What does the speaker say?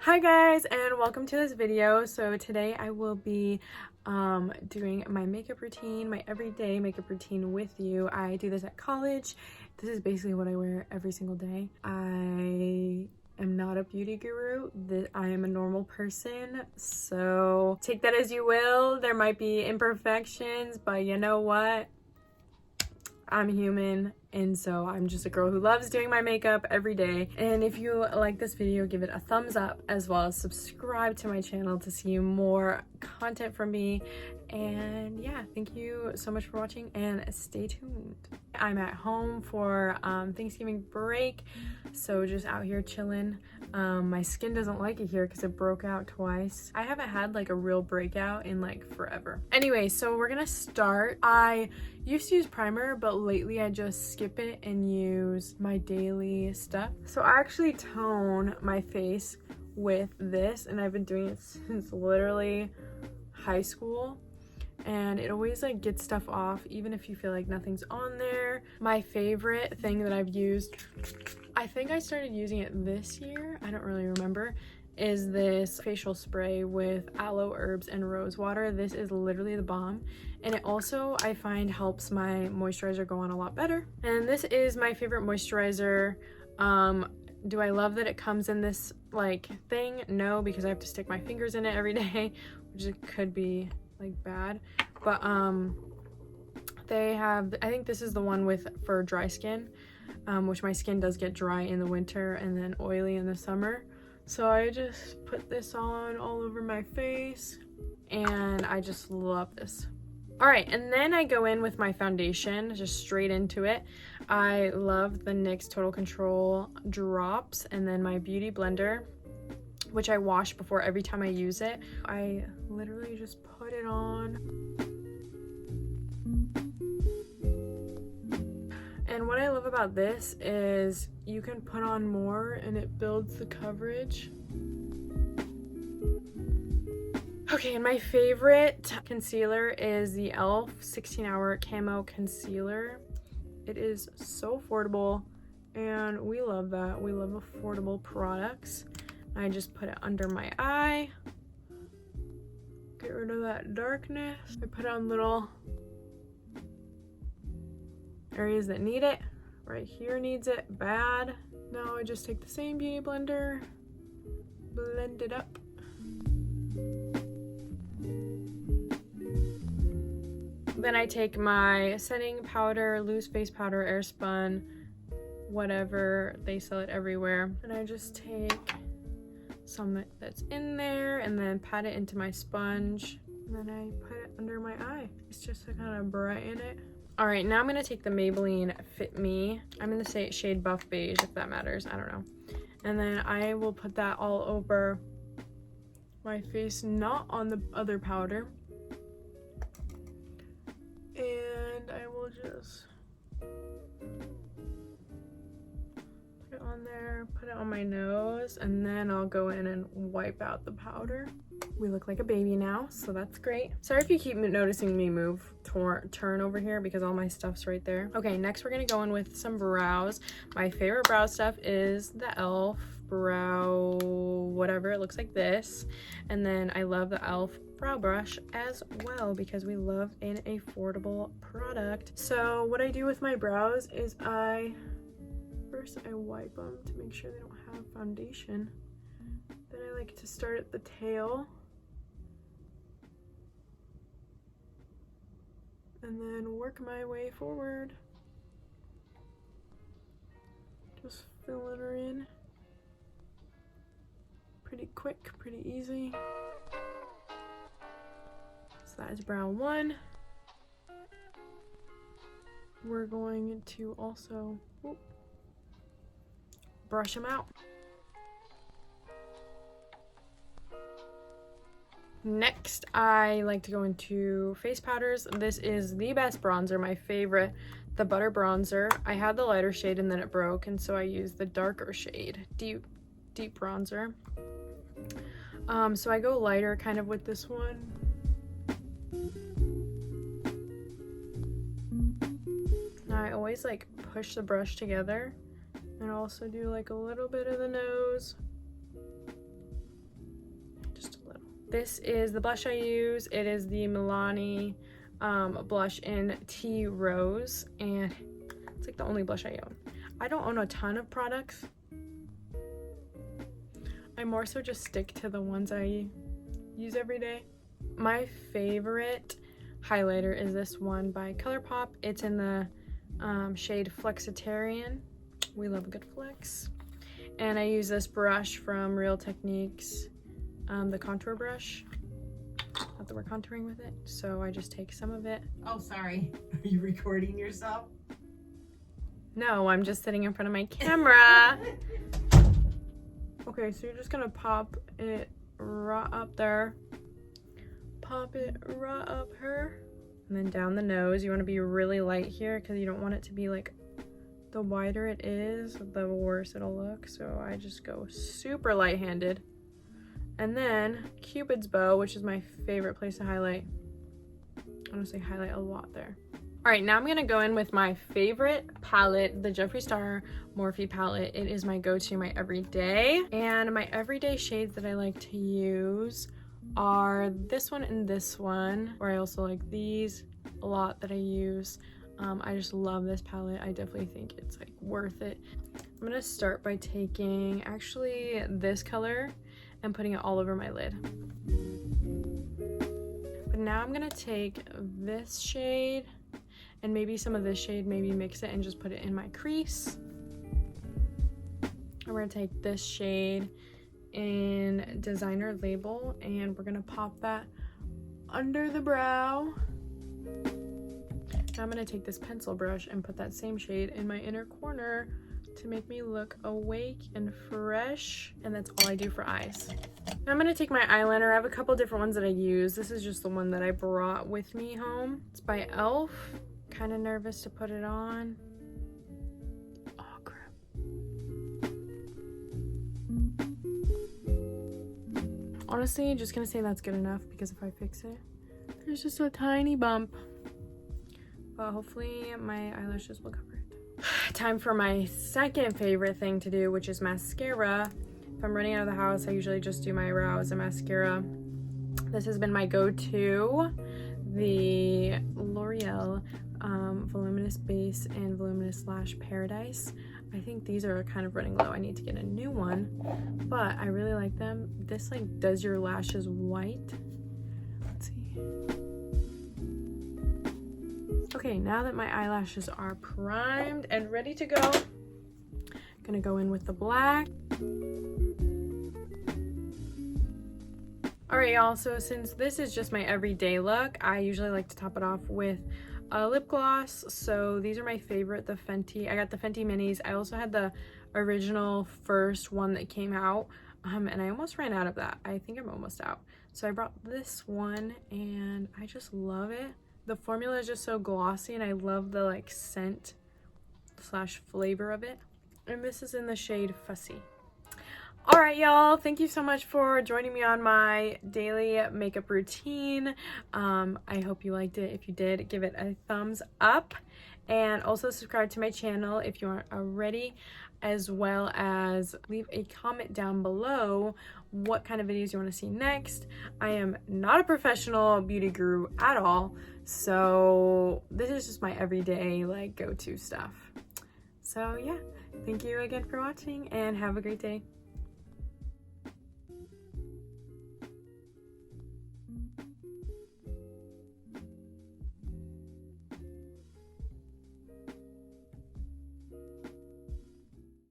Hi guys, and welcome to this video. So today I will be doing my makeup routine, my everyday makeup routine with you. I do this at college. This is basically what I wear every single day. I am not a beauty guru. I am a normal person, so take that as you will. There might be imperfections, but you know what? I'm human, and so I'm just a girl who loves doing my makeup every day. And if you like this video, give it a thumbs up, as well as subscribe to my channel to see more content from me. And yeah, thank you so much for watching, and stay tuned. I'm at home for Thanksgiving break, so just out here chilling. My skin doesn't like it here because it broke out twice. I haven't had like a real breakout in like forever. Anyway, so we're gonna start. I used to use primer, but lately I just skip it and use my daily stuff. So I actually tone my face with this, and I've been doing it since literally high school. And it always like gets stuff off, even if you feel like nothing's on there. My favorite thing that I've used, I think I started using it this year, I don't really remember, is this facial spray with aloe, herbs, and rose water. This is literally the bomb, and it also, I find, helps my moisturizer go on a lot better. And this is my favorite moisturizer. Do I love that it comes in this like thing? No, because I have to stick my fingers in it every day, which it could be like bad, but they have, I think this is the one for dry skin, which my skin does get dry in the winter and then oily in the summer. So I just put this on all over my face, and I just love this. All right, and then I go in with my foundation, just straight into it. I love the NYX Total Control drops, and then my beauty blender, which I wash before every time I use it. I literally just put it on. And what I love about this is you can put on more and it builds the coverage. Okay, and my favorite concealer is the e.l.f. 16-hour Camo Concealer. It is so affordable, and we love that. We love affordable products. I just put it under my eye, get rid of that darkness. I put on little areas that need it. Right here needs it bad. Now I just take the same beauty blender, blend it up. Then I take my setting powder, loose face powder, air spun, whatever, they sell it everywhere. And I just take some that's in there and then pat it into my sponge, and then I put it under my eye. It's just to kind of brighten it. All right, now I'm gonna take the Maybelline Fit Me. I'm in the shade Buff Beige, if that matters, I don't know. And then I will put that all over my face, not on the other powder. And I will just put it on there, put it on my nose, and then I'll go in and wipe out the powder. We look like a baby now, so that's great. Sorry if you keep noticing me turn over here, because all my stuff's right there. Okay, next we're gonna go in with some brows. My favorite brow stuff is the e.l.f. brow whatever, it looks like this. And then I love the e.l.f. brow brush as well, because we love an affordable product. So what I do with my brows is first I wipe them to make sure they don't have foundation. Then I like to start at the tail, and then work my way forward, just filling her in. Pretty quick, pretty easy. So that is brow one. We're going to also brush them out. Next, I like to go into face powders. This is the best bronzer, my favorite, the Butter Bronzer. I had the lighter shade and then it broke, and so I used the darker shade, deep bronzer. So I go lighter kind of with this one. Now I always like push the brush together and also do like a little bit of the nose. This is the blush I use. It is the Milani blush in Tea Rose, and it's like the only blush I own. I don't own a ton of products. I more so just stick to the ones I use every day. My favorite highlighter is this one by ColourPop. It's in the shade Flexitarian. We love a good flex. And I use this brush from Real Techniques, the contour brush. Not that we're contouring with it, so I just take some of it. Oh, sorry. Are you recording yourself? No, I'm just sitting in front of my camera. Okay, so you're just gonna pop it right up there. Pop it right up her. And then down the nose. You want to be really light here because you don't want it to be like, the wider it is, the worse it'll look. So I just go super light-handed. And then Cupid's bow, which is my favorite place to highlight. Honestly, highlight a lot there. All right, now I'm gonna go in with my favorite palette, the Jeffree Star Morphe palette. It is my go-to, my everyday. And my everyday shades that I like to use are this one and this one, or I also like these a lot that I use. I just love this palette. I definitely think it's like worth it. I'm gonna start by taking actually this color and putting it all over my lid. But now I'm gonna take this shade and maybe some of this shade, maybe mix it and just put it in my crease. And we're gonna take this shade in Designer Label and we're gonna pop that under the brow. Now I'm gonna take this pencil brush and put that same shade in my inner corner to make me look awake and fresh, and that's all I do for eyes. Now I'm gonna take my eyeliner. I have a couple different ones that I use. This is just the one that I brought with me home. It's by e.l.f. Kind of nervous to put it on. Oh crap. Honestly, just gonna say that's good enough because if I fix it, there's just a tiny bump. But hopefully my eyelashes will cover it. Time for my second favorite thing to do, which is mascara. If I'm running out of the house, I usually just do my brows and mascara. This has been my go-to, the L'Oreal Voluminous Base and Voluminous Lash Paradise. I think these are kind of running low. I need to get a new one, but I really like them. This like does your lashes white. Let's see. Okay, now that my eyelashes are primed and ready to go, I'm gonna go in with the black. All right, y'all, so since this is just my everyday look, I usually like to top it off with a lip gloss. So these are my favorite, the Fenty. I got the Fenty Minis. I also had the original first one that came out, and I almost ran out of that. I think I'm almost out. So I brought this one, and I just love it. The formula is just so glossy, and I love the like scent slash flavor of it. And this is in the shade Fussy. All right, y'all, thank you so much for joining me on my daily makeup routine. I hope you liked it. If you did, give it a thumbs up, and also subscribe to my channel if you aren't already, as well as leave a comment down below what kind of videos you want to see next. I am not a professional beauty guru at all, so this is just my everyday like go-to stuff. So yeah, thank you again for watching and have a great day.